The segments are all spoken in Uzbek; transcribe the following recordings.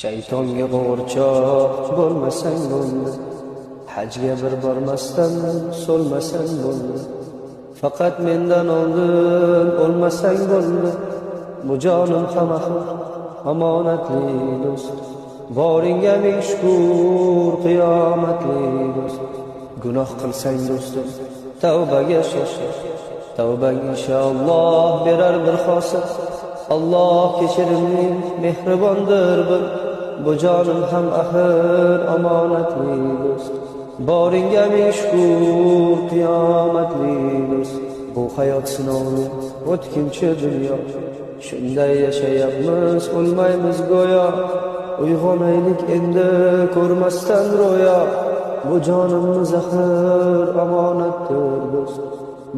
Shaytonga qo'g'irchoq bo'lmasang bo'ldi, hajga bir bormasdan so'lmasang bo'ldi. Faqat mendan oldin o'lmasang bo'ldi. Bu jonim ham axir omonatli do'st. Boringga ming shukr qiyomatli do'st. Gunoh qilsang do'stim, tavbaga shoshil. Tavbang inshaalloh berar bir hosil. Alloh kechirimli, mehribondir bil. Bu jonim ham axir omonatli do'st. Boringga ming shukr qiyomatli do'st. Bu hayot sinovi, o'tkinchi dunyo. Shunday yashayapmiz, o'lmaymiz go'yo. Uyg'onaylik endi ko'rmasdan ro'yo. Bu jonimiz axir omonatdir do'st.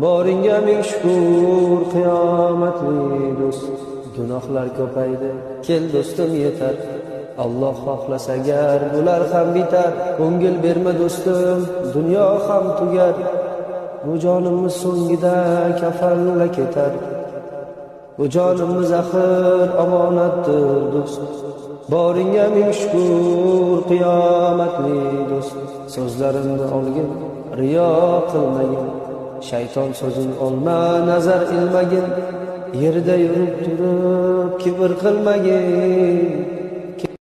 Boringga ming shukr qiyomatli do'st. Gunohlar ko'paydi, kel do'stim yetar. Alloh xohlasa agar bular ham bitar. Ko'ngil berma do'stim, dunyo ham tugar. Bu jonimiz so'ngida kafanla ketar. Bu jonimiz axir omonatdir do'st. Boringga ming shukr qiyomatli do'st. So'zlarimni olgin, riyo qilmagin. Shayton so'zini olma, nazar ilmagin. Yerda yurib turib kibr qilmagin.